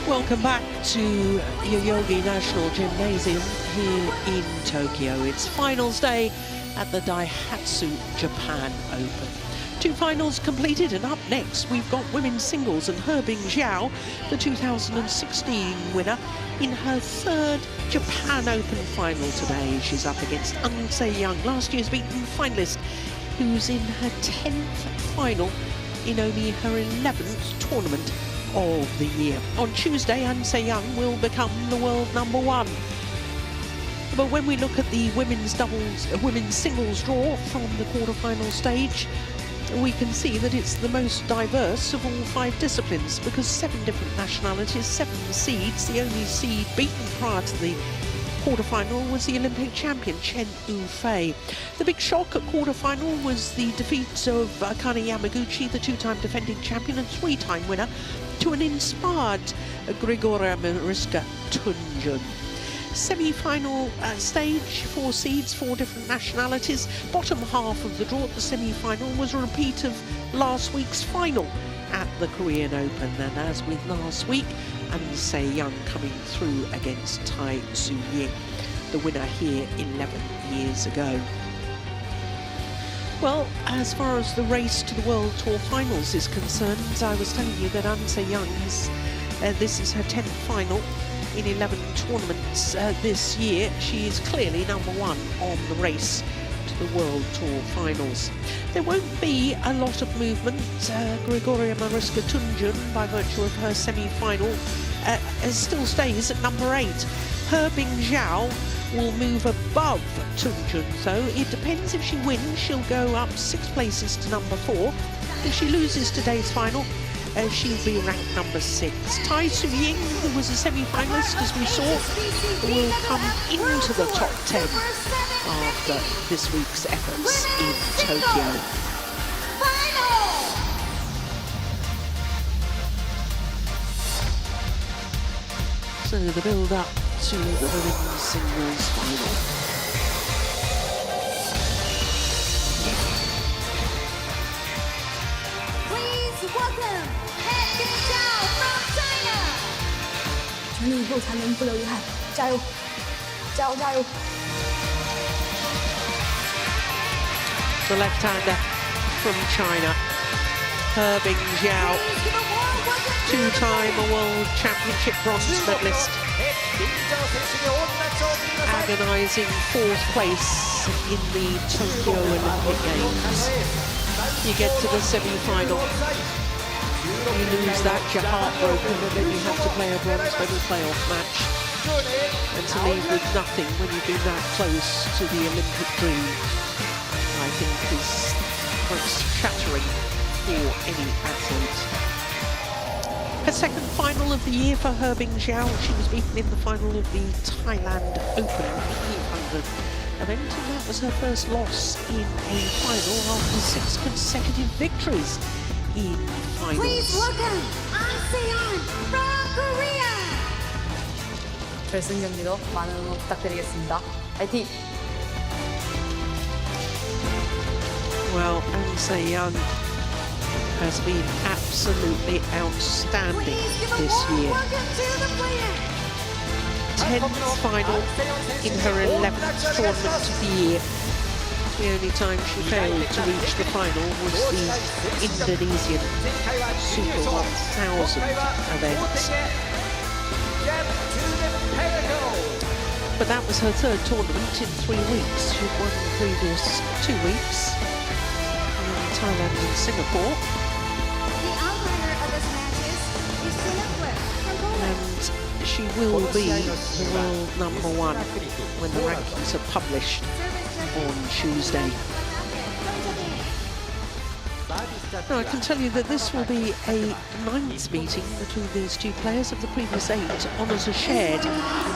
Welcome back to Yoyogi National Gymnasium here in Tokyo. It's finals day at the Daihatsu Japan Open. 2 finals completed, and up next we've got women's singles and Hebing Jiao, the 2016 winner, in her 3rd Japan Open final today. She's up against Young, last year's beaten finalist, who's in her 10th final in only her 11th tournament of the year. On Tuesday, Young will become the world #1. But when we look at the women's singles draw from the quarterfinal stage, we can see that it's the most diverse of all 5 disciplines, because 7 different nationalities, 7 seeds. The only seed beaten prior to the quarterfinal was the Olympic champion Chen Yufei. The big shock at quarterfinal was the defeat of Akane Yamaguchi, the 2-time defending champion and 3-time winner, to an inspired Grigoria Mariska Tunjun. Semi-final stage, 4 seeds, 4 different nationalities. Bottom half of the draw at the semi-final was a repeat of last week's final at the Korean Open. And as with last week, Young coming through against Tai Tzu-Ying, the winner here 11 years ago. Well, as far as the race to the World Tour finals is concerned, I was telling you that Young has, this is her 10th final in 11 tournaments this year. She is clearly #1 on the race to the World Tour finals. There won't be a lot of movement. Grigoria Mariska Tunjun, by virtue of her semi-final, still stays at number 8. Hebing Jiao will move above Tunjun, so it depends. If she wins, she'll go up 6 places to number 4. If she loses today's final, she'll be ranked number 6. Tai Tzu-Ying, who was a semi-finalist, as we saw, will come into the top 10 after this week's efforts in Tokyo. So the build-up to the women's singles final. Please welcome Hebing Jiao from China. 全力以赴才能不留遗憾，加油，加油，加油！ The left-hander from China, Hebing Jiao, 2-time World Championship bronze medalist, agonising 4th place in the Tokyo Olympic Games. You get to the semi-final, you lose that, you're heartbroken, and then you have to play a bronze medal playoff match. And to leave with nothing when you've been that close to the Olympic dream, I think is quite shattering for any athlete. Her 2nd final of the year for Hebing Jiao. She was beaten in the final of the Thailand Open 500 event, and that was her first loss in a final after 6 consecutive victories in finals. Please welcome Young from Korea. 결승 경기도 많은 응원 부탁드리겠습니다. 파이팅! Well, Young has been absolutely outstanding this year. 10th final in her 11th tournament of the year. The only time she failed to reach the final was the Indonesian Super 1000 event. But that was her 3rd tournament in 3 weeks. She'd won the previous 2 weeks in Thailand and Singapore. The umpire of this match is from Poland. And she will be the world #1 when the rankings are published on Tuesday. Now, I can tell you that this will be a 9th meeting between these 2 players. Of the previous 8, honours are shared,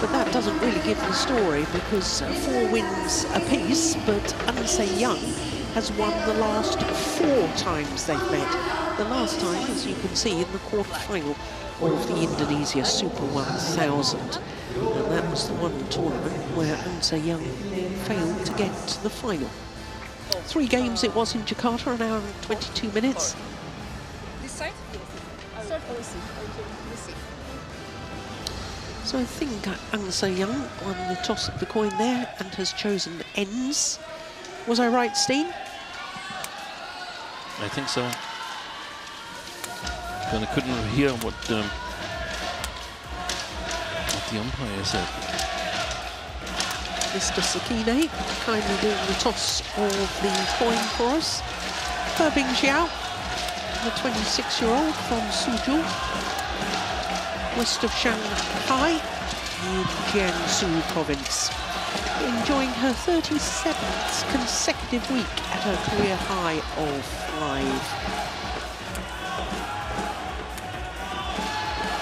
but that doesn't really give the story, because 4 wins apiece, but Young has won the last 4 times they've met. The last time, as you can see, in the quarter-final of the Indonesia Super 1000. And that was the one tournament where Young failed to get to the final. 3 games it was in Jakarta, 1 hour and 22 minutes. This side? Start. So I think Ang Se-young won the toss of the coin there and has chosen ends. Was I right, Steen? I think so. But I couldn't hear what the umpire said. Mr. Sakine kindly doing the toss of the coin for us. Herbing Jiao, the 26-year-old from Suzhou, west of Shanghai in Jiangsu province, enjoying her 37th consecutive week at her career high of 5.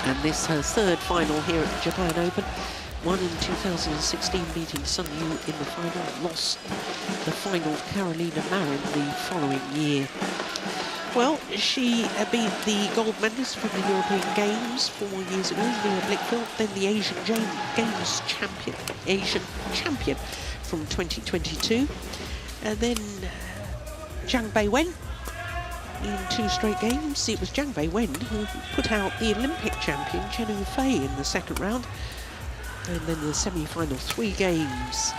And this her third final here at the Japan Open. Won in 2016, beating Sun Yu in the final, lost the final to Carolina Marin the following year. Well, she beat the gold medalist from the European Games 4 years ago, Leah Blickfeld, then the Asian Games champion from 2022, and then Zhang Beiwen in 2 straight games. It was Zhang Beiwen who put out the Olympic champion Chen Yufei in the second round, and then the semi-final 3 games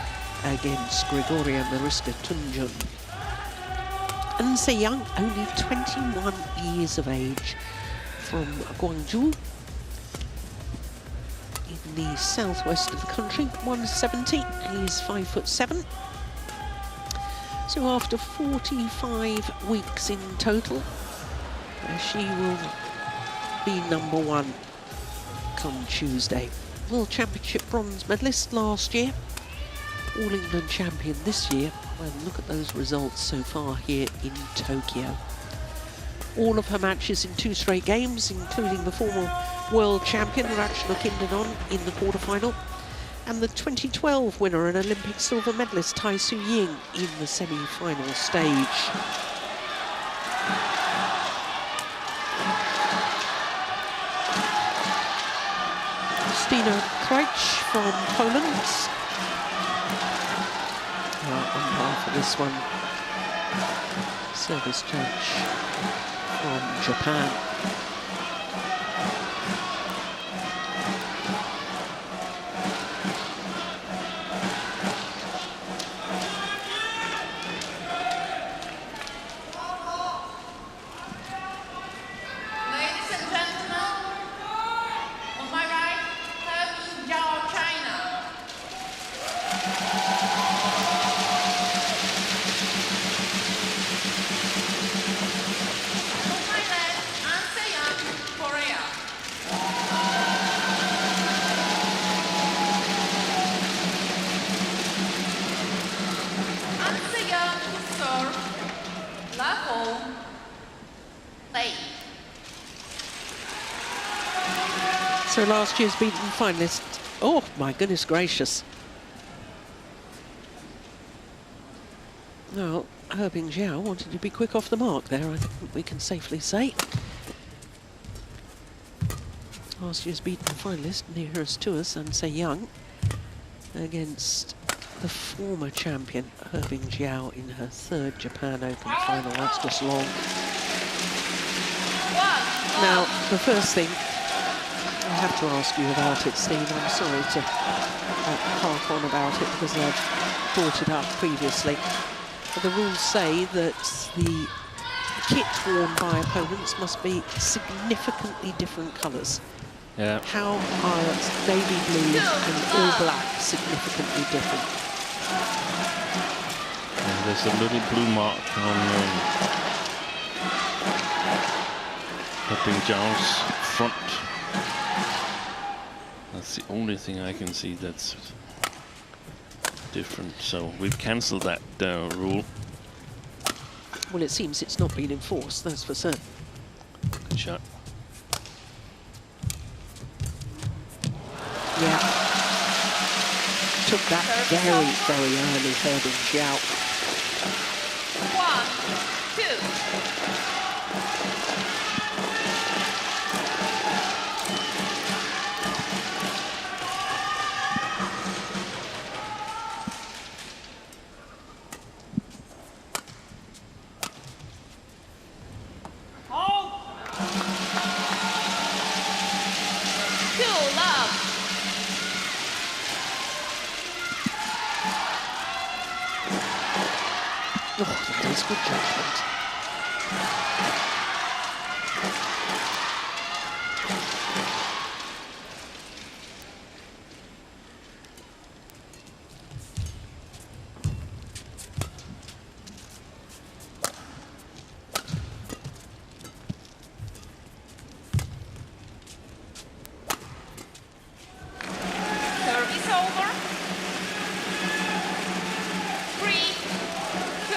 against Grigoria Mariska Tunjung. An Se-young, only 21 years of age, from Guangzhou in the southwest of the country, 170, he's 5'7". So after 45 weeks in total, she will be #1 come Tuesday. World Championship bronze medalist last year, All England champion this year. Well, look at those results so far here in Tokyo. All of her matches in 2 straight games, including the former world champion Rachna Kindanon in the quarterfinal, and the 2012 winner and Olympic silver medalist Tai Su Ying in the semi-final stage. Stina Krejci from Poland. Umpire for this one, service judge from Japan. So last year's beaten finalist. Oh my goodness gracious. Well, Herbing Jiao wanted to be quick off the mark there, I think we can safely say. Last year's beaten finalist nearest to us, An Se-young, against the former champion Herbing Jiao in her 3rd Japan Open final. That's just long. Now, the first thing I have to ask you about it, Steve. I'm sorry to harp on about it because I've brought it up previously. But the rules say that the kit worn by opponents must be significantly different colours. Yeah. How are navy blue and all black significantly different? Yeah, there's a little blue mark on Herbing Jiao's front. That's the only thing I can see that's different. So we've cancelled that rule. Well, it seems it's not been enforced, that's for certain. Good shot. Yeah. Took that very, very early, Herbing Jiao. 2 love. Oh, that is good judgment. Service over. 3, 2.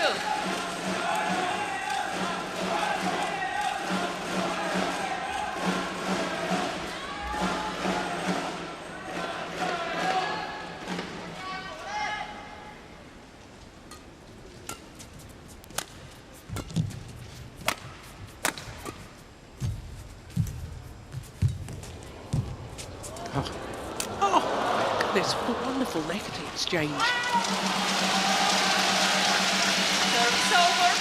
Oh, this wonderful negative exchange. Service over.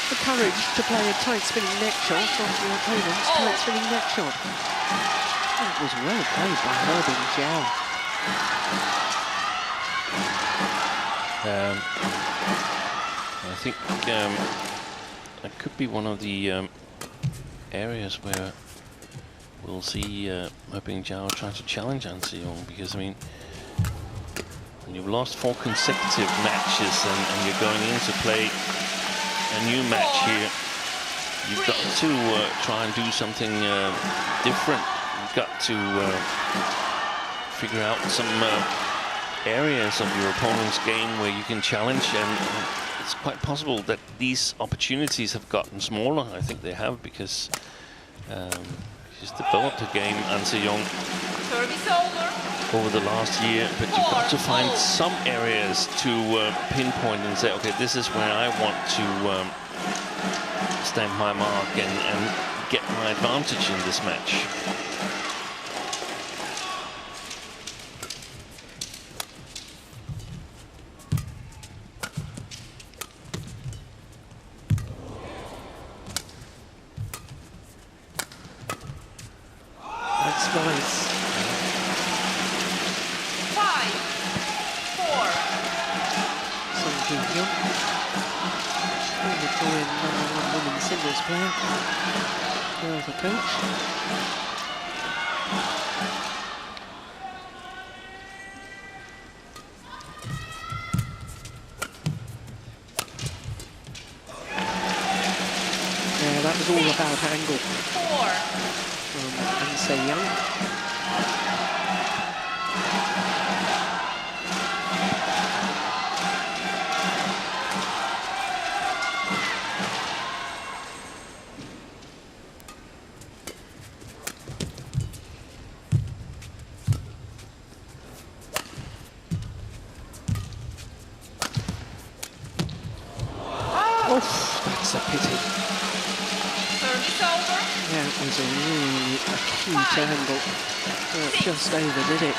The courage to play a tight spinning neck shot from your opponent's tight spinning neck shot. That was well played by Herbing Jiao. I think that could be one of the areas where we'll see Herbing Jiao try to challenge An Se-young, because I mean, when you've lost 4 consecutive matches and you're going in to play a new match here, you've got to try and do something different. You've got to figure out some areas of your opponent's game where you can challenge, and it's quite possible that these opportunities have gotten smaller. I think they have, because she's developed a game, An Se-young, Service over. over the last year, but you've got to find some areas to pinpoint and say, okay, this is where I want to stamp my mark and get my advantage in this match. That's nice. 5, 4. Song Ji-hyun, former Korean #1 women's singles player. Now the coach. Yeah, that was all about angle 4. from An Se-young. That's a pity. Service over. Yeah, it was a really acute angle. Just overdid it.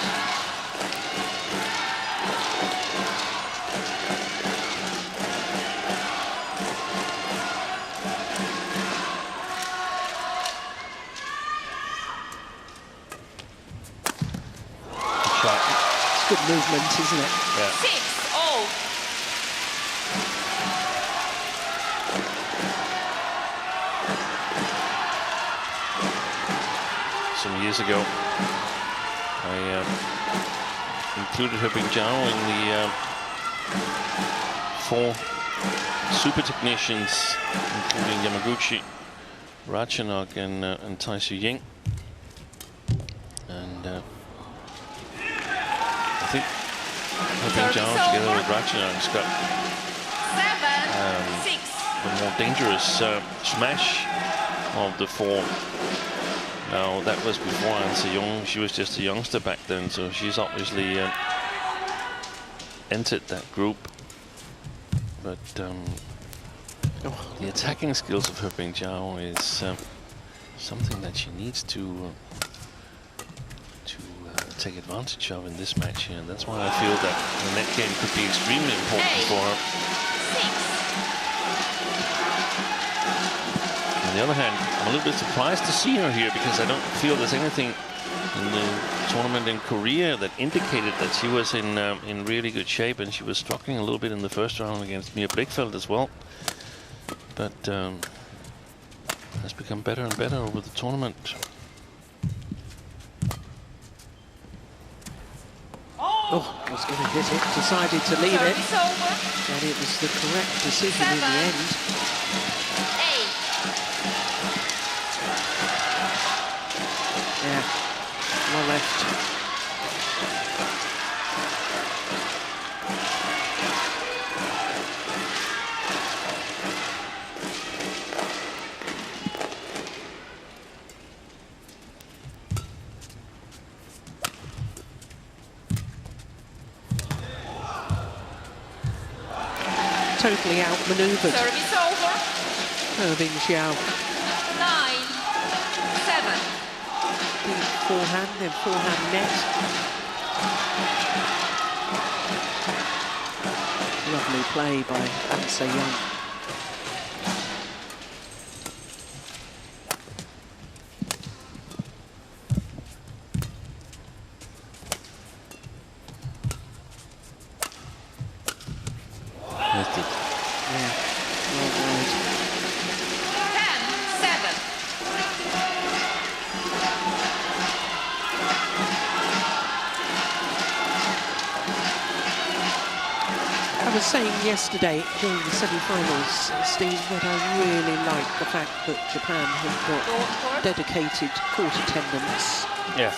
Good shot. It's good movement, isn't it? Yeah. 6-0. Some years ago, I included Herbing Jiao in the 4 super technicians, including Yamaguchi, Ratchanok, and Tai Su-ying. And I think Herbing Jiao, together with Ratchanok, has got 7, 6. the more dangerous smash of the 4. Now, that was before An Se-young. She was just a youngster back then, so she's obviously entered that group. But the attacking skills of Herbing Jiao is something that she needs to take advantage of in this match here. And that's why I feel that the net game could be extremely important for her. 6. On the other hand, I'm a little bit surprised to see her here, because I don't feel there's anything in the tournament in Korea that indicated that she was in really good shape, and she was struggling a little bit in the first round against Mia Blichfeld as well. But has become better and better over the tournament. Oh, I was going to hit it, decided to leave it. Service over. And it was the correct decision in the end. 8. Yeah, well left. Totally outmaneuvered. Service over. Irving Jiao. 9. 7. Deep forehand, then forehand net. Lovely play by An Young. Missed it. Yeah, well wide. 10. 7. I was saying yesterday during the semi-finals, Steve, that I really like the fact that Japan have got dedicated court attendants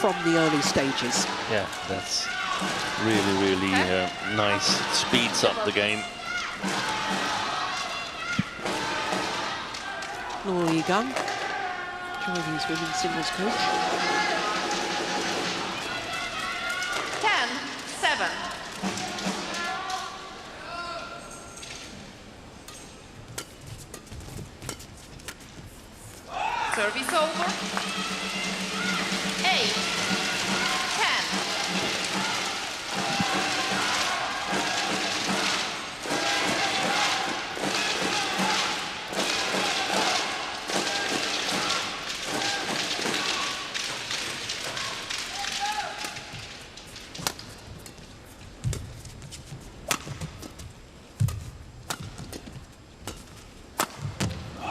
from the early stages. Yeah, that's really nice. Speeds up the game. Laura Yigang, Chinese women's singles coach. 10. 7. Service over. 8. 10.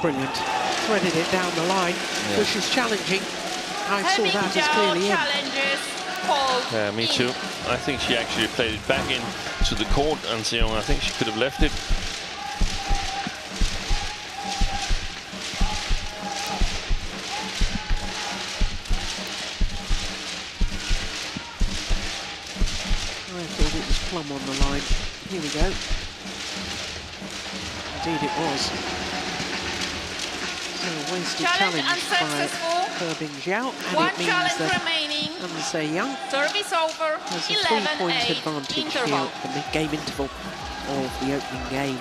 Brilliant. Threaded it down the line, which is challenging. I saw that as clearly in. Challenges. Hold Yeah, me in. too. I think she actually played it back in to the court, and Seong, I think she could have left it. I thought it was plumb on the line. Here we go. Indeed it was. So a wasted Challenge challenge unsuccessful. by Irving Jiao, and One it means challenge that remaining. An Young Service over. has a 11. 3-point 8. advantage Interval. here at the mid-game interval of the opening game.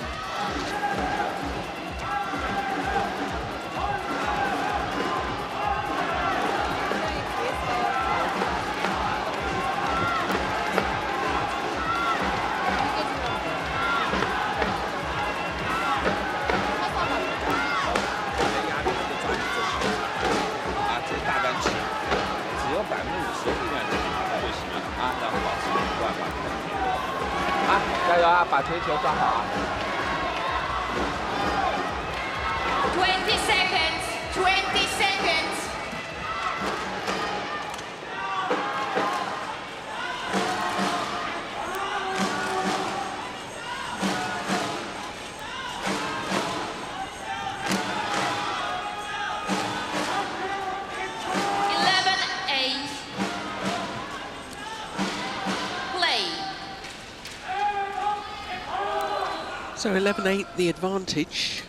Twenty seconds. 20 seconds. So 11-8 the advantage.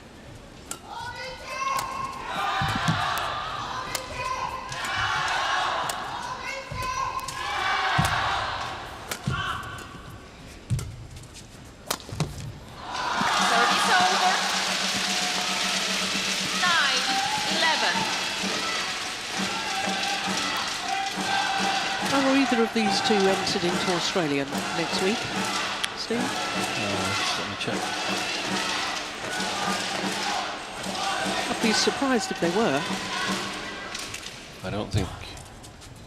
Service over. 9-11. Are either of these two entered into Australia next week, Steve? Let me check. I'd be surprised if they were. I don't think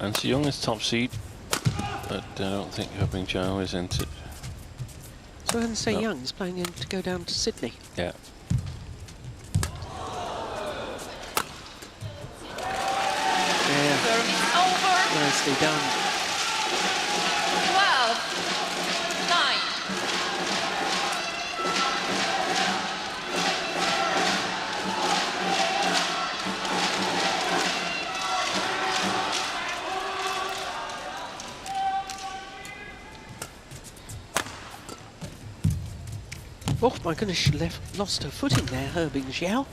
And Young is top seed, but I don't think Herbing Jiao is entered. So Ansei No. Young's playing in to go down to Sydney. Yeah. Yeah, Service over. nicely done. 12-9. Oh my goodness, she lost her footing there, Herbing Jiao.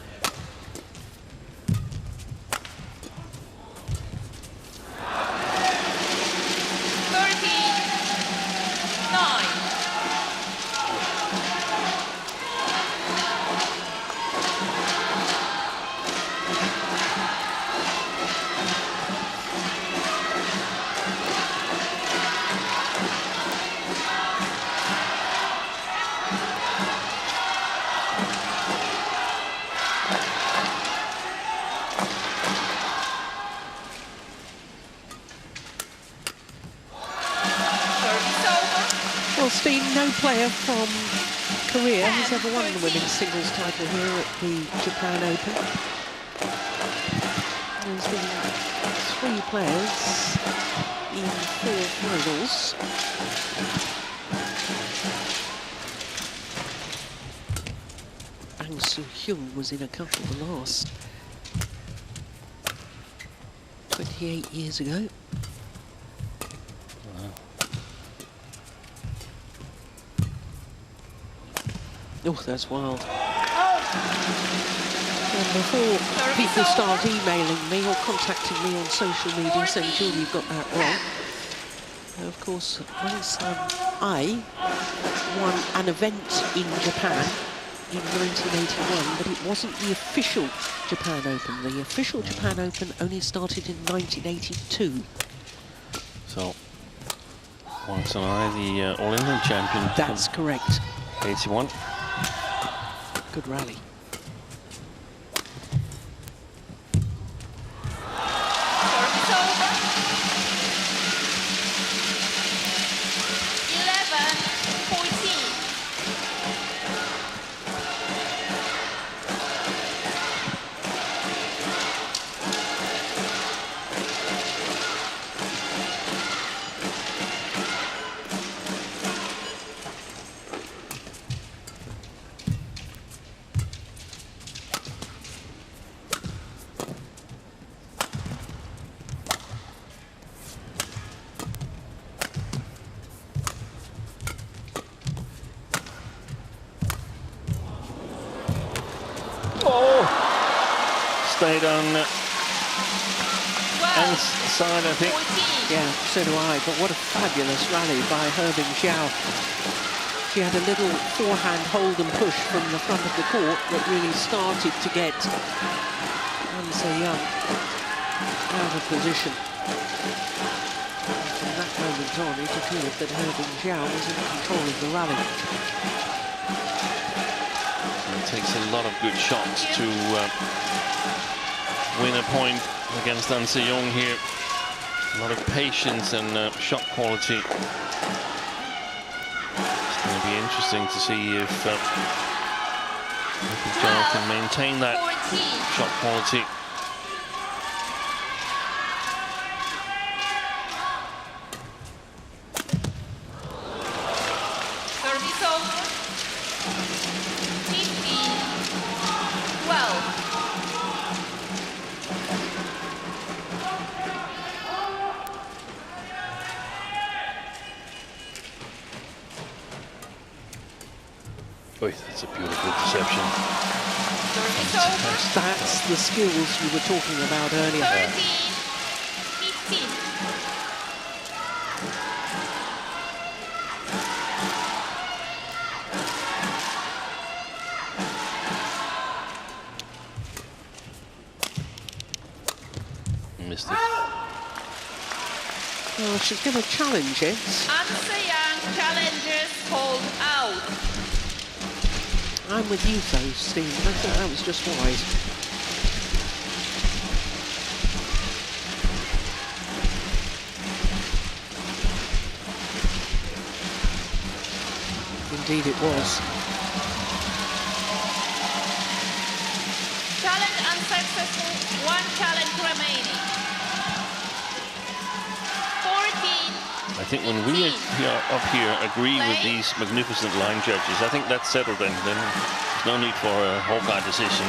Well, Steen, no player from Korea has ever won the women's singles title here at the Japan Open. There's been 3 players in 4 finals. Bang Soo-hyun was in a couple the last 28 years ago. Oh, that's wild. And before people start emailing me or contacting me on social media saying, Julie, you've got that wrong. Of course, once I won an event in Japan in 1981, but it wasn't the official Japan Open. The official Japan Open only started in 1982. So, once and I, the All England champion. That's correct. 81. Good rally. Service over. 11-14. Stayed on Anne's side, I think. 14. Yeah, so do I, but what a fabulous rally by Herbing Jiao. She had a little forehand hold and push from the front of the court that really started to get Ansei Young out of position. And from that moment on, it appeared that Herbing Jiao was in control of the rally. It takes a lot of good shots to win a point against Ansei Young here. A lot of patience and shot quality. It's going to be interesting to see if Jiao can maintain that 14. shot quality. Service over. 15-12. Boy, that's a beautiful deception. Service over. That's the skills you were talking about earlier. 13-15. Missed it. Well, she's going to challenge it. Ansei Young challenges called out. I'm with you though, Steve. I think that was just wise. indeed it was. Challenge unsuccessful. One challenge remaining. 14. I think when we here, up here agree with these magnificent line judges, I think that's settled then. Then there's no need for a Hawkeye decision.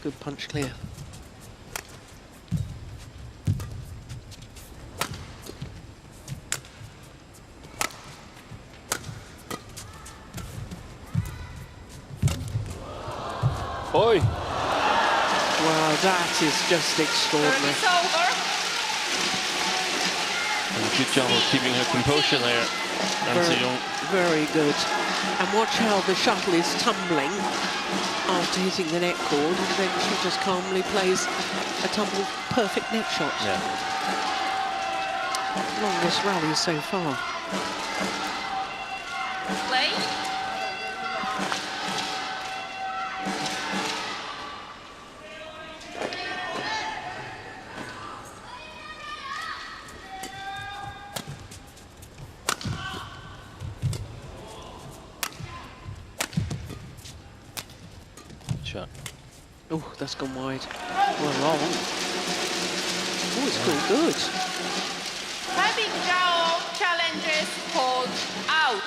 Good punch clear. Oi! Wow, that is just extraordinary. Service over. And good job of keeping her composure there, Nancy Young. Very good. And watch how the shuttle is tumbling after hitting the net cord, and then she just calmly plays a tumble perfect net shot. Yeah. Longest rally so far. Play. Shot. Oh, that's gone wide. Well, long. Oh, it's gone good. Having Jiao challenges called out.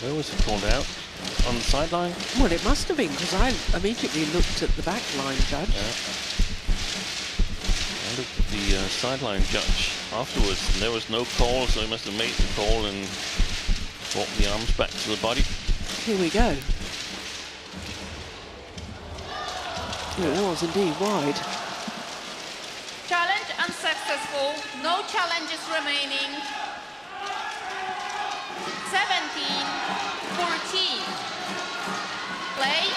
Where was it called out? On the sideline? Well, it must have been, because I immediately looked at the back line judge. Yeah. I looked at the sideline judge afterwards, and there was no call, so he must have made the call and brought the arms back to the body. Here we go. It was indeed wide. Challenge unsuccessful. No challenges remaining. 17-14. Play.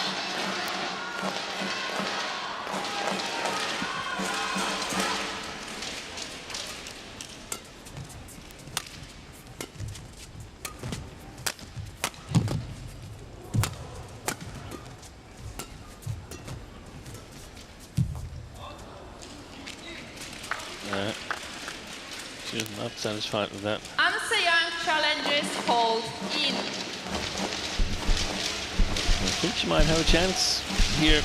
She was not satisfied with that. Young challenges called in. I think she might have a chance here.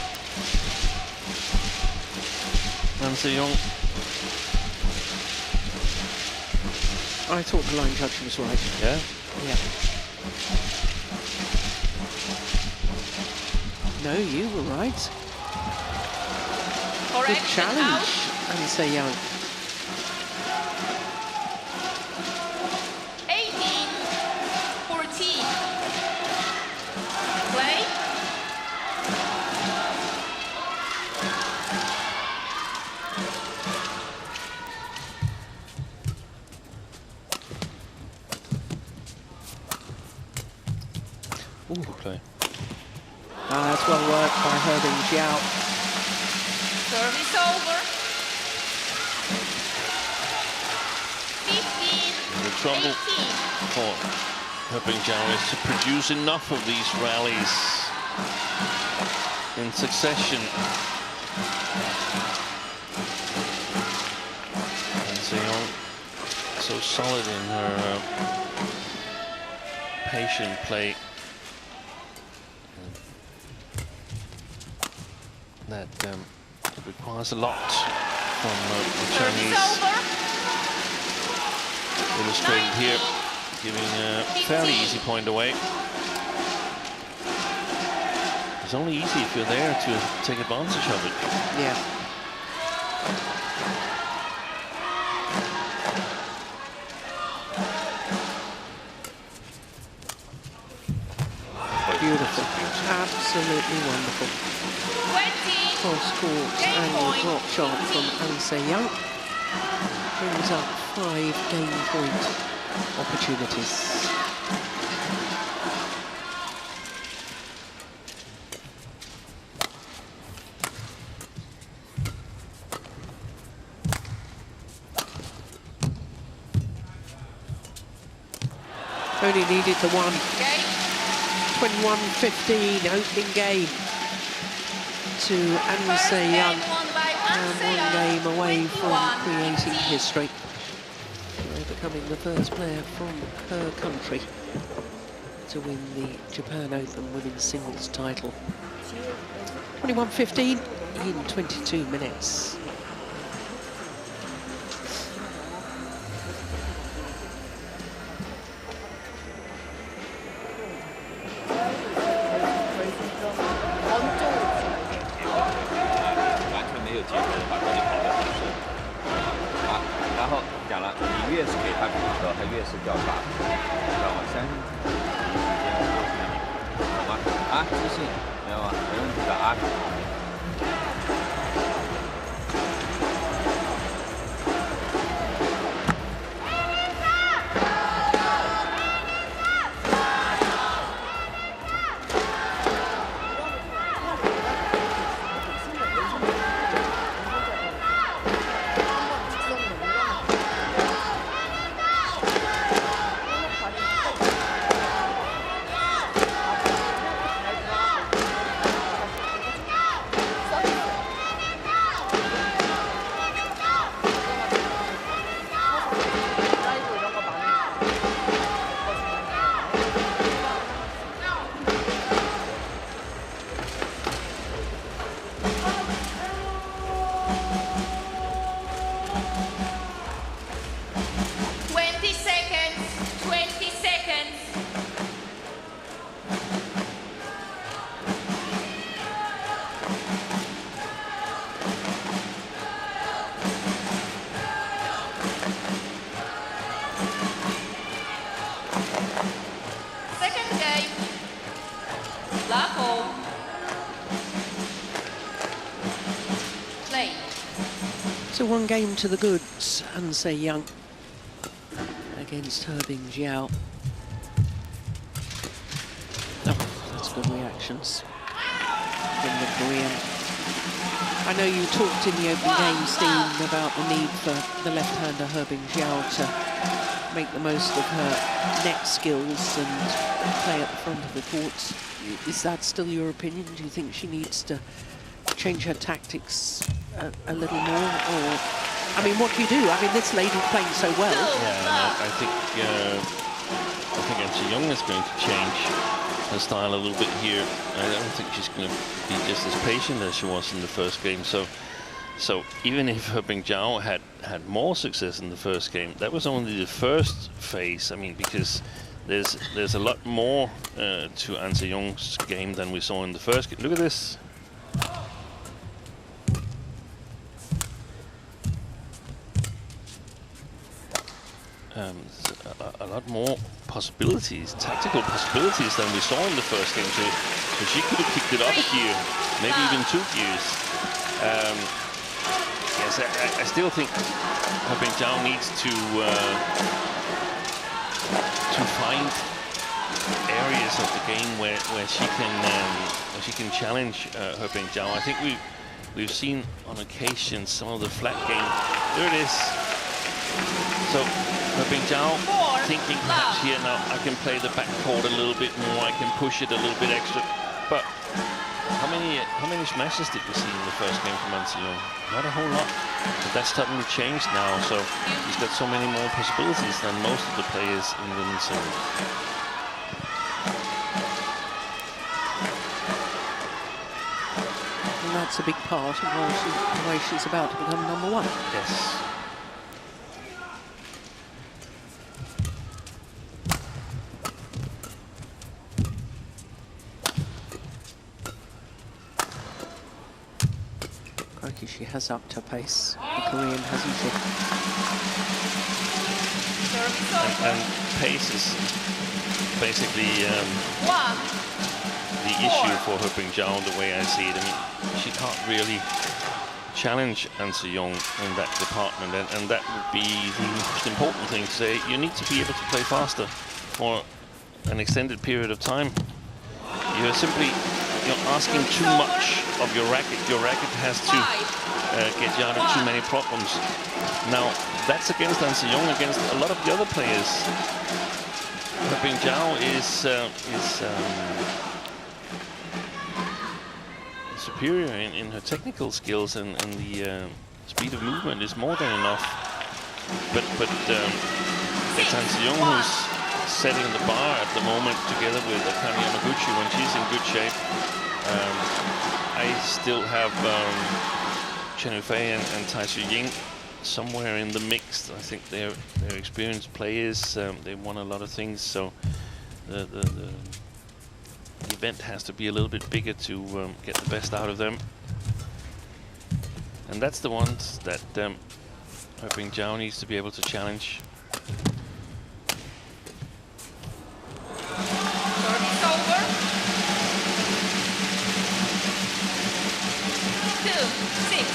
Nancy Young. I thought the line judge was right. Yeah? Yeah. No, you were right. Good Correction challenge, out. Anse Young. 18-14. Play. Ooh, good play. That's well worked by Herbing Jiao. Service over. 15. The trouble 18. for Herbing Jiao is to produce enough of these rallies in succession. And Zeon so solid in her patient play. That requires a lot from the Service Chinese. over. Illustrated here, giving a fairly easy point away. It's only easy if you're there to take advantage of it. Yeah. Beautiful. Absolutely wonderful. 20. Cross court and a drop shot from Anse Young brings up 5 game point opportunities. Only needed the one. Game. 21-15 opening game to An Se-young, Won by and one game away from creating history, becoming the first player from her country to win the Japan Open women's singles title. 21-15 in 22 minutes. So one game to the goods, An Se-young against Herbing Jiao. Oh, that's good reactions from the Korean. I know you talked in the opening game, Steve, about the need for the left-hander Herbing Jiao to make the most of her net skills and play at the front of the courts. Is that still your opinion? Do you think she needs to change her tactics a little more, or I mean, what do you do? I mean, this lady's playing so well. Yeah, I think An Se-young is going to change her style a little bit here. I don't think she's going to be just as patient as she was in the first game. So even if Herbing Jiao had more success in the first game, that was only the first phase. I mean, because there's a lot more to An Se-young's game than we saw in the first game. Look at this. A lot more possibilities, tactical possibilities than we saw in the first game. So she could have kicked it up a gear, maybe even 2 gears. Yes, I still think Herbing Jiao needs to find areas of the game where she can challenge Herbing Jiao. I think we've seen on occasion some of the flat game. There it is. So Herbing Jiao thinking perhaps here now I can play the backcourt a little bit more, I can push it a little bit extra. But how many smashes did we see in the first game from An Se-young? Not a whole lot. But that's suddenly changed now, so he's got so many more possibilities than most of the players in women's singles. And that's a big part of why she's about to become #1. Yes. She has upped her pace, the Korean, hasn't she? And pace is basically the issue for Herbing Jiao, the way I see it. I mean, she can't really challenge An Se-young in that department, and that would be the most important thing to say. You need to be able to play faster for an extended period of time. You're asking too much of your racket. Your racket has to get you out of too many problems. Now, that's against An Se-young, against a lot of the other players. Hoping Jiao is superior in her technical skills, and the speed of movement is more than enough. But it's An Se-young who's setting the bar at the moment, together with Akane Yamaguchi when she's in good shape. I still have Chen Yufei and Tai Tzu Ying somewhere in the mix. I think they're experienced players. They won a lot of things, so the event has to be a little bit bigger to get the best out of them. And that's the ones that hoping Jiao needs to be able to challenge. Service over. 2-6.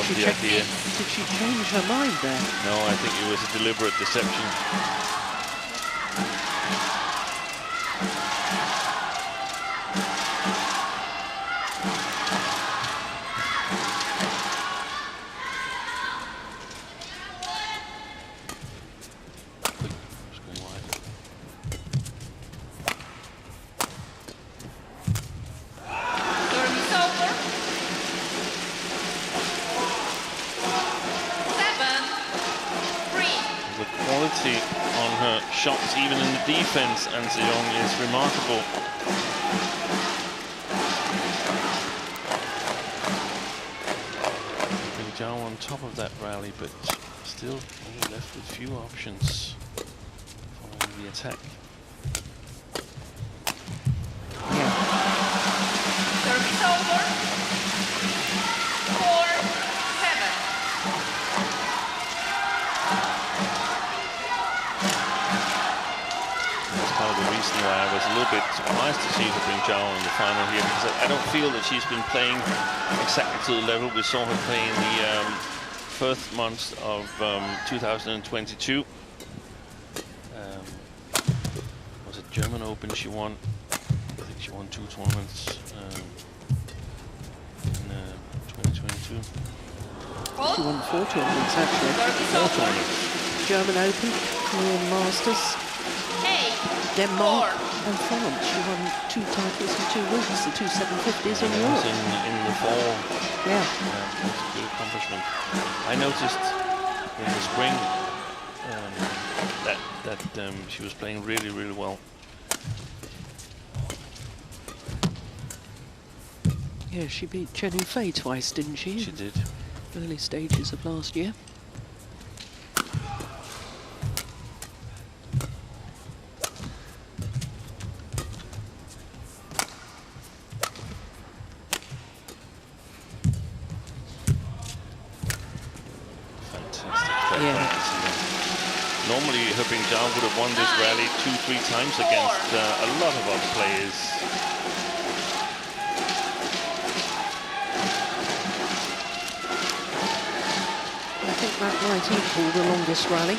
The idea. Did she change her mind there? No, I think it was a deliberate deception. On her shots, even in the defense, An Se-young is remarkable. Jiao on top of that rally, but still only left with few options following the attack. Yeah. Service over. 4-7. Part of the reason why I was a little bit surprised to see her bring Jiao in the final here, because I don't feel that she's been playing exactly to the level we saw her play in the first months of 2022. Was it German Open she won? I think she won 2 tournaments in 2022. She won 4 tournaments actually. 4 tournaments. German Open, Korean Masters, Denmark and France. She won 2 titles in 2 weeks, the 2 750s in Europe. In the fall. Yeah. That's a good accomplishment. I noticed in the spring that she was playing really, really well. Yeah, she beat Chen Yufei twice, didn't she? She did. Early stages of last year. Normally, hoping Jiao would have won this rally 2-3 times against a lot of other players. I think that might equal the longest rally.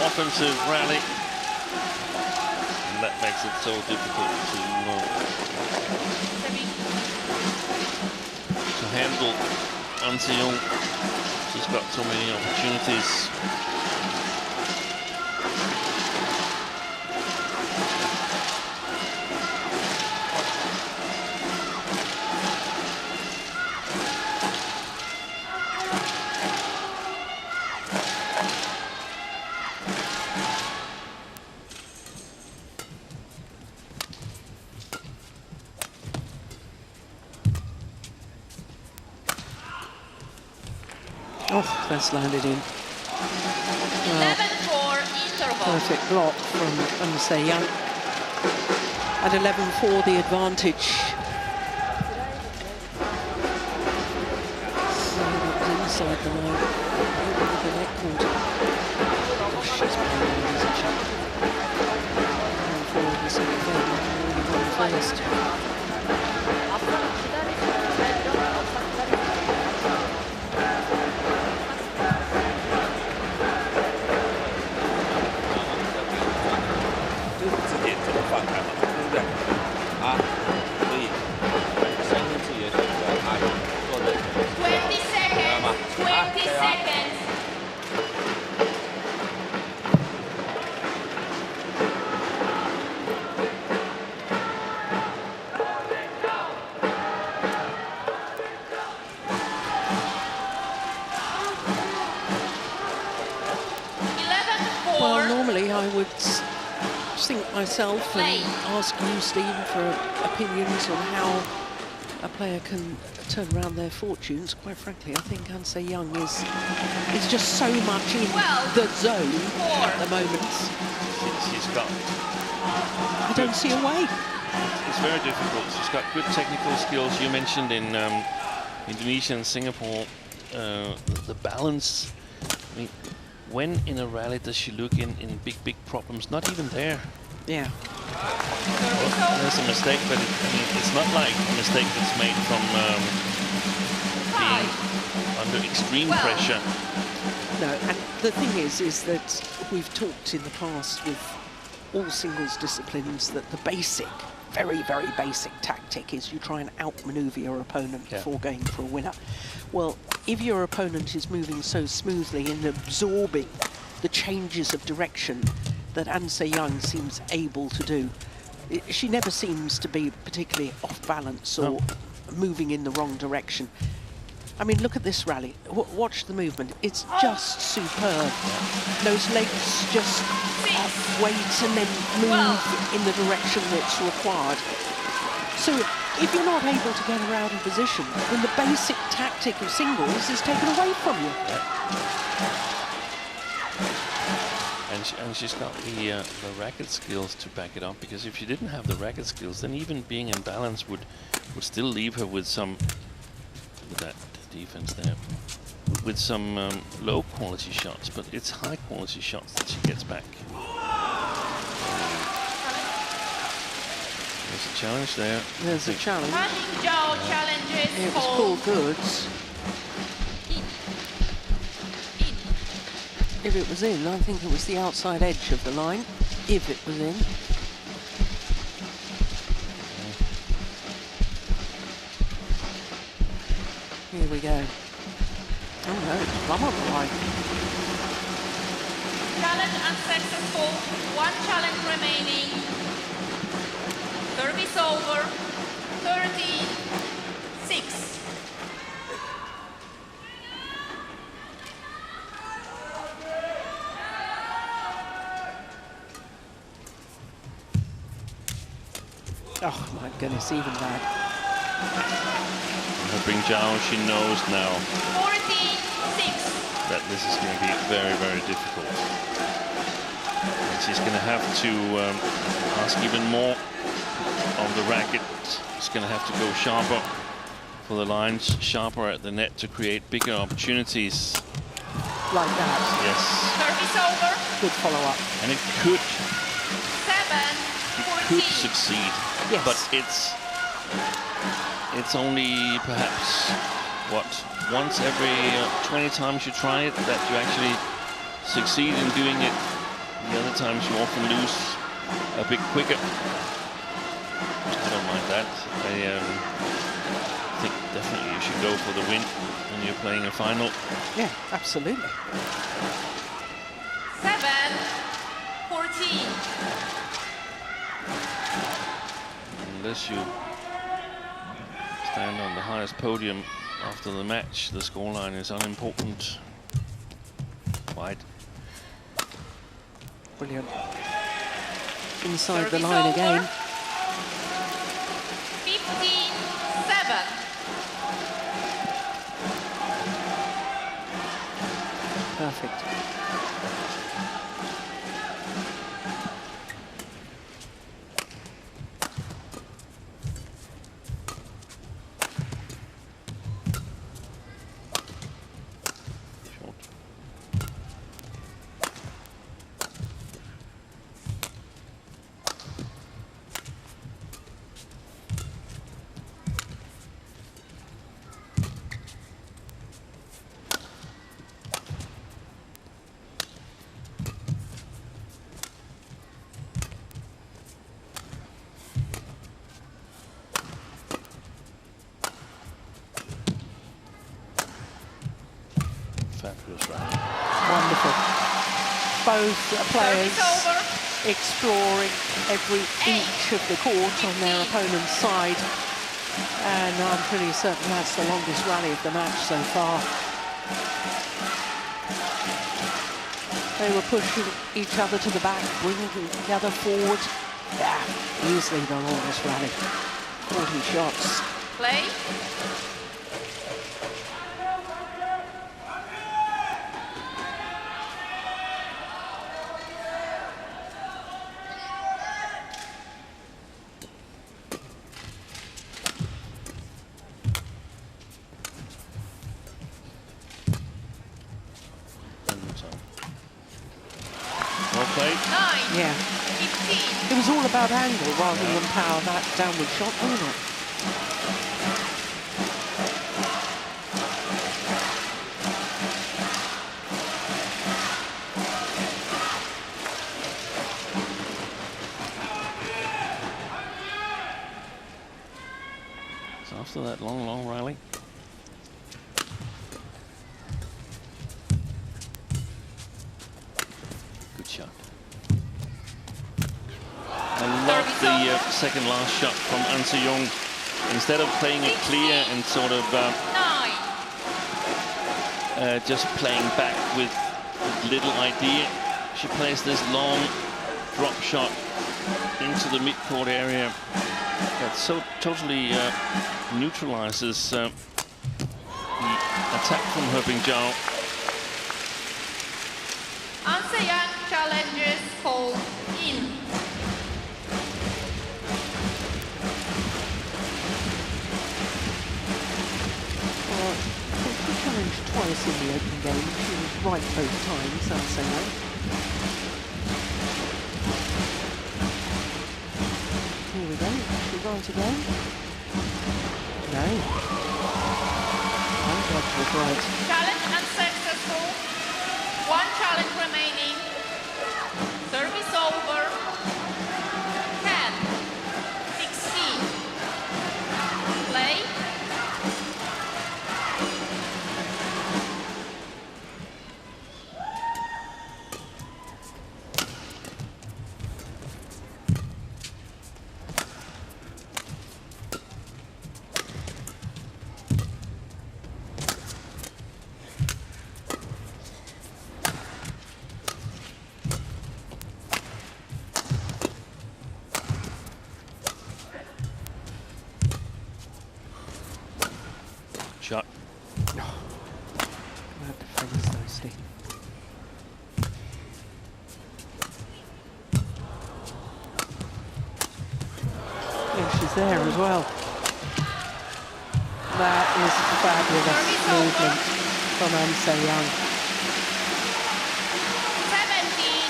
Offensive rally, and that makes it so difficult to handle. An Se-young, she's got so many opportunities. Oh, that's landed in. 11-4 interval. Perfect block from An Young. At 11-4, the advantage. Inside the line. With the net cord. Oh, she's playing well, isn't she? 4 in the second game. Already won first. Well, normally I would think myself and ask you, Steve, for opinions on how a player can turn around their fortunes. Quite frankly, I think An Young is just so much in the zone at the moment. She's got... I don't see a way. It's very difficult. She's got good technical skills. You mentioned in Indonesia and Singapore, the balance. I mean, when in a rally does she look in big problems? Not even there. Yeah. Well, there's a mistake, but I mean, it's not like a mistake that's made from being under extreme pressure. No, and the thing is that we've talked in the past with all singles disciplines that the basic, very basic tactic is you try and outmaneuver your opponent before going for a winner. Well, if your opponent is moving so smoothly and absorbing the changes of direction that An Young seems able to do, she never seems to be particularly off balance or moving in the wrong direction. I mean, look at this rally. Watch the movement. It's just superb. Those legs just wait and then move in the direction that's required. So if you're not able to get her out of position, then the basic tactic of singles is taken away from you. And she's got the racket skills to back it up, because if she didn't have the racket skills, then even being in balance would still leave her with some, with that defense there, with some low quality shots, but it's high quality shots that she gets back. There's a challenge there. There's a challenge. Jiao challenges. It was called goods. If it was in, I think it was the outside edge of the line. If it was in. Here we go. Oh no, it's plumb on the line. Challenge unsuccessful. One challenge remaining. Service over. 13-6. Oh my goodness, even that. Helping Jiao, she knows now 14-6. that this is going to be very difficult. And she's going to have to ask even more of the racket. She's going to have to go sharper for the lines, sharper at the net to create bigger opportunities. Like that. Yes. Service over. Good follow-up. And it could 7-14. succeed. Yes. But it's only perhaps, what, once every 20 times you try it that you actually succeed in doing it. The other times you often lose a bit quicker. I don't mind that. I think definitely you should go for the win when you're playing a final. Yeah, absolutely. 7-14. Unless you stand on the highest podium after the match, the scoreline is unimportant. Wide. Brilliant. Inside the Service line over. again. 15-7. perfect. Fabulous rally. Wonderful. Both players exploring every inch of the court on their opponent's side. And I'm pretty certain that's the longest rally of the match so far. They were pushing each other to the back, bringing the other forward. Yeah, easily the longest rally. 40 shots. Play. Yeah. It was all about angle rather than power, that downward shot, wasn't it? So after that long rally. Good shot. I love the second last shot from An Se-young. Instead of playing it clear and sort of just playing back with little idea, she plays this long drop shot into the mid-court area that so totally neutralizes the attack from Jiao. An Se-young challenges called in. She challenged twice in the open game. She was right both times, An Se-young. Here we go. Is she right again? No. I'm glad she was right. Challenge unsuccessful. One challenge remaining. Service over. 10, 16. Play. Shot. Glad defense though, Steve. Yeah, she's there as well. That is fabulous movement from An Se-young. 17,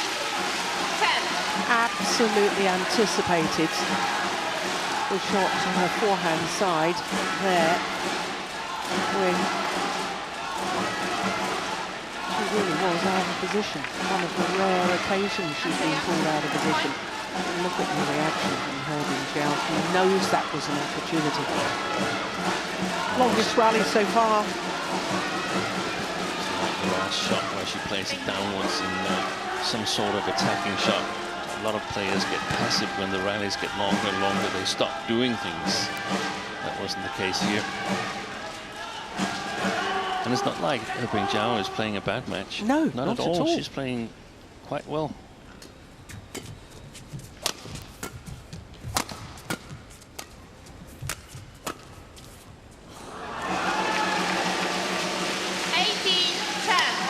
10. Absolutely anticipated the shot to her forehand side there. When she really was out of position. One of the rare occasions she's been pulled out of position. And look at the reaction from her and Jiao. She knows that was an opportunity. Longest rally so far. The last shot where she plays it downwards in some sort of attacking shot. A lot of players get passive when the rallies get longer and longer. They stop doing things. That wasn't the case here. And it's not like Jiao is playing a bad match. No, not at all. She's playing quite well.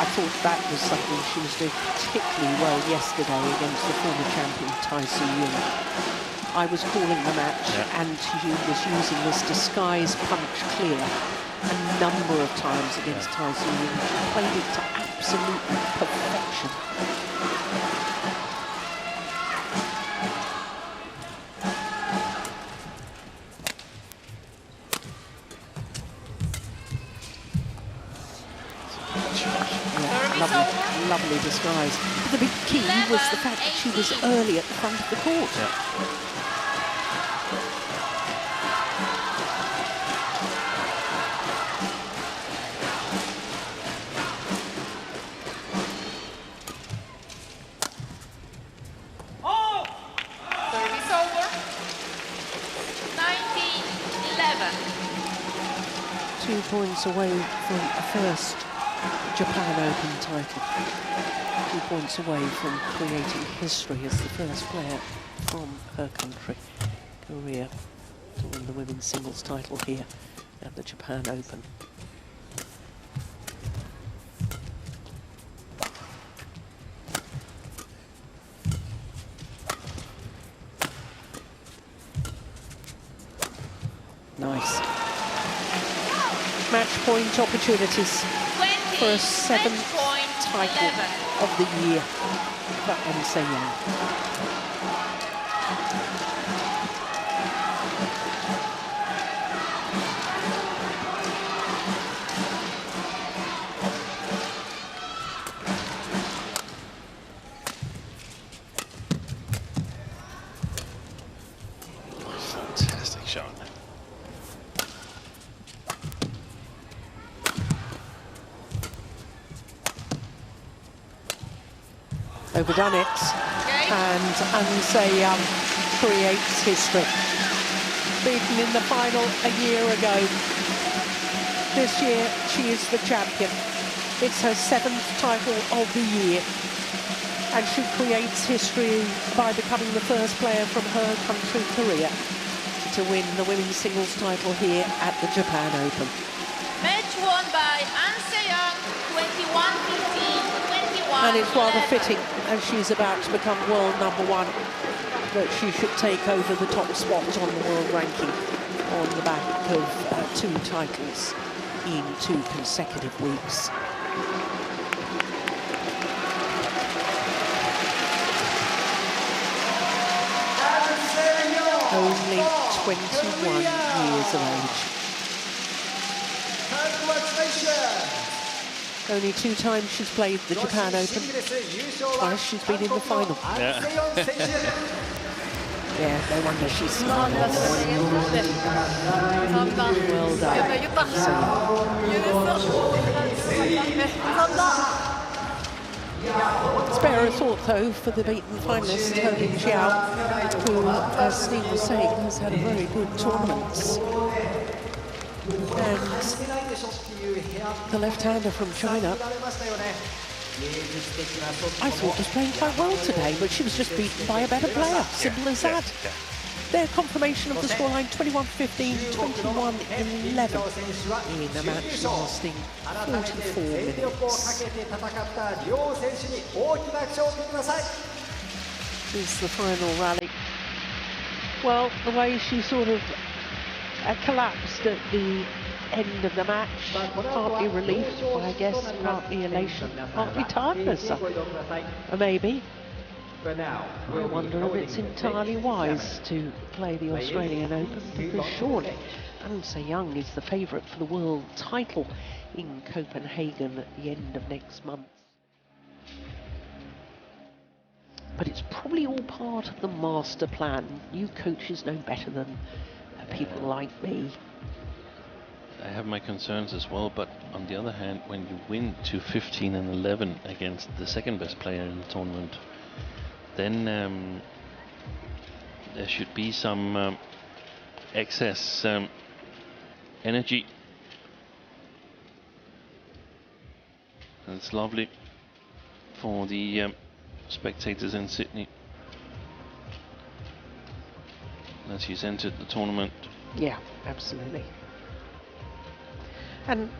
I thought that was something she was doing particularly well yesterday against the former champion Tai-Tzu Yung. I was calling the match, and she was using this disguise punch clear a number of times against Tai-Tzu Yung. She played it to absolute perfection. Lovely disguise. But the big key was the fact that she was early at the front of the court. Service over. 19-11. 2 points away from a first Japan Open title. 2 points away from creating history as the first player from her country, Korea, to win the women's singles title here at the Japan Open. Nice. Match point opportunities for a 7th title of the year for Ensei Yang. Fantastic shot. Overdone it, and Ensei Yang creates history. Beaten in the final a year ago. This year, she is the champion. It's her 7th title of the year, and she creates history by becoming the first player from her country, Korea, to win the women's singles title here at the Japan Open. Match won by Ensei Yang, 21-15, 21-11. And it's rather fitting, as she's about to become world #1, that she should take over the top spot on the world ranking on the back of 2 titles in 2 consecutive weeks. Only 21 years of age. Only 2 times she's played the Japan Open. Twice she's been in the final. Yeah, no wonder she's smiling. Well done. Spare a thought, though, for the beaten finalist, Jiao, who, as Steve was saying, has had a very good tournament. And the left-hander from China, I thought was playing quite well today, but she was just beaten by a better player. Simple as that. Their confirmation of the scoreline, 21-15, 21-11 in a match lasting 44 minutes. This is the final rally. Well, the way she sort of collapsed at the end of the match, partly relief, I guess, partly elation, partly tiredness, maybe. I wonder if it's entirely wise to play the Australian Open, because surely Ensei Yang is the favourite for the world title in Copenhagen at the end of next month. But it's probably all part of the master plan. You coaches know better than people like me. I have my concerns as well, but on the other hand, when you win to 15 and 11 against the second best player in the tournament, then there should be some excess energy. And it's lovely for the spectators in Sydney that she's entered the tournament. Yeah, absolutely. And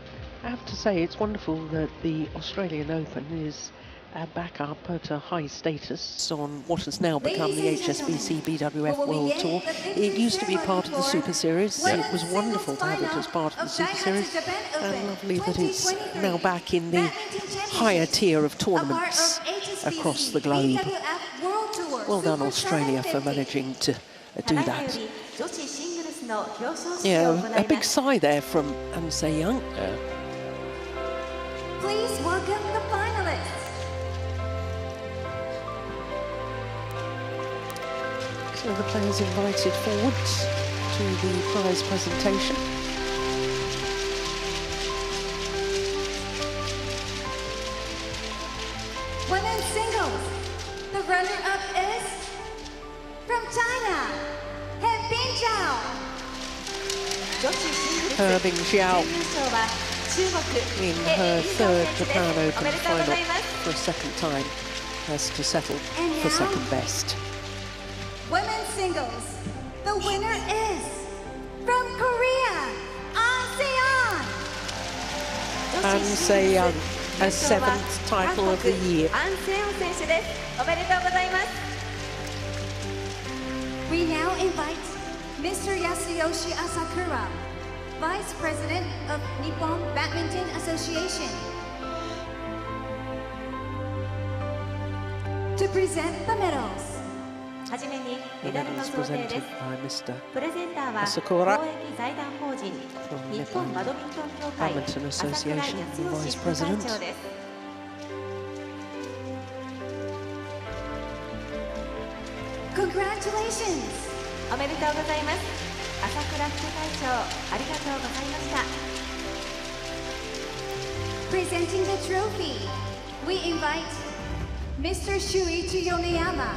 I have to say, it's wonderful that the Australian Open is back up at a high status on what has now become the HSBC BWF World Tour. It used to be part of the Super Series. Yeah. It was wonderful to have it as part of the Super Series, and lovely that it's now back in the higher tier of tournaments across the globe. Well done, Australia, for managing to do that. Yeah, a big sigh there from An Se-young. Yeah. Please welcome the finalists. So the players invited forward to the prize presentation. Women's singles. The runner-up is from China, Jiao. Herbing Jiao in her third Japan Open final for a second time has to settle for second best. Women's singles. The winner is from Korea, An Se-young, a seventh title of the year. We now invite Mr. Yasuyoshi Asakura, Vice President of Nippon Badminton Association, to present the medals. The medals presented by Mr. Asakura from Nippon Badminton Association, the Vice President. Congratulations! Presenting the trophy, we invite Mr. Shuichi Yoneyama,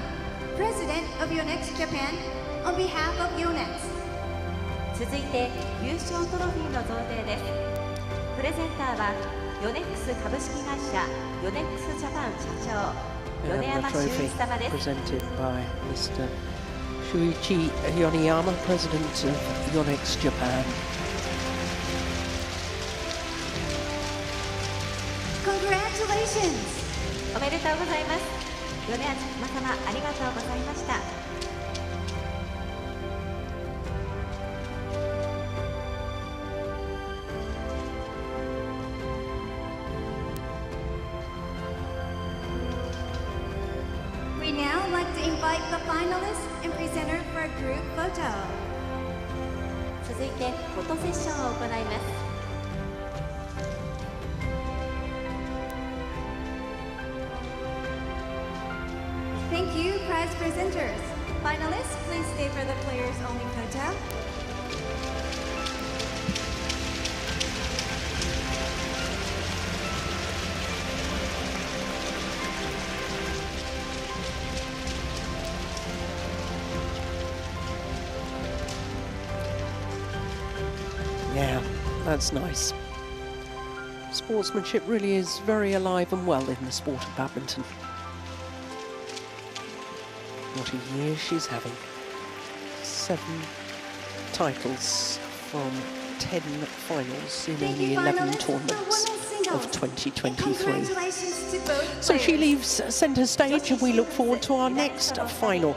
President of Yonex Japan, on behalf of Yonex. 続いて優勝トロフィーの贈呈です。プレゼンターはヨネックス株式会社ヨネックスジャパン社長米山修一様です。 Presented by Mr. Shuichi Yoneyama, President of Yonex Japan. Congratulations! おめでとうございます。米山様ありがとうございました。 We now like to invite the finalists and presenter for a group photo. 続いてフォトセッションを行います。 Thank you, prize presenters. Finalists, please stay for the players only photo. Yeah, that's nice. Sportsmanship really is very alive and well in the sport of badminton. What a year she's having. 7 titles from 10 finals in Thank only you, 11 finalists, tournaments for women's singles. of 2023. Congratulations to both So she players. leaves centre stage, and we look forward to our next final,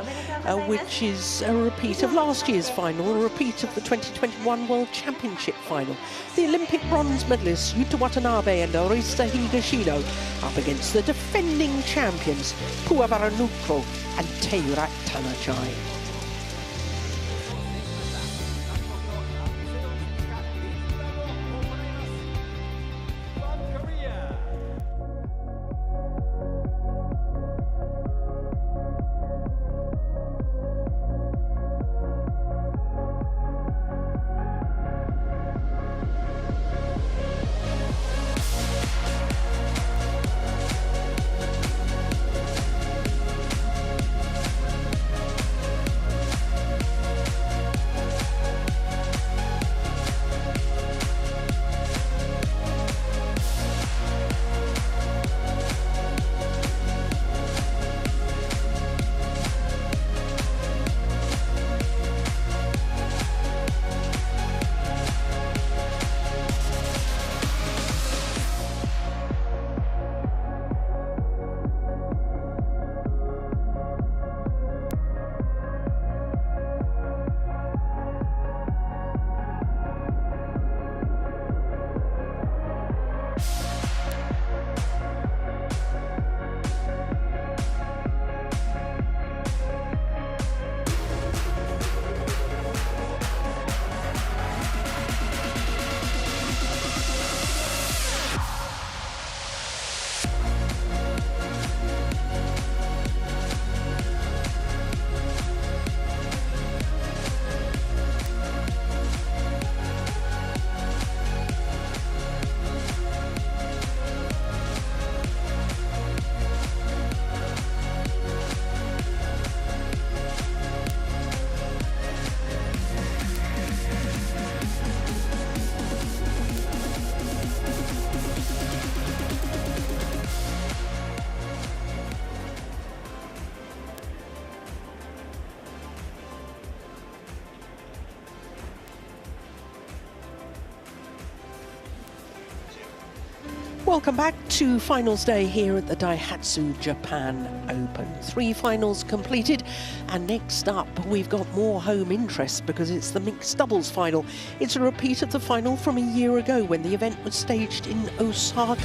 which is a repeat of last year's final, a repeat of the 2021 World Championship final. The Olympic bronze medalists Yuta Watanabe and Orisa Higashino up against the defending champions Puavara Nukro and Teurat Tanachai. Welcome back to finals day here at the Daihatsu Japan Open. 3 finals completed, and next up we've got more home interest because it's the mixed doubles final. It's a repeat of the final from a year ago when the event was staged in Osaka.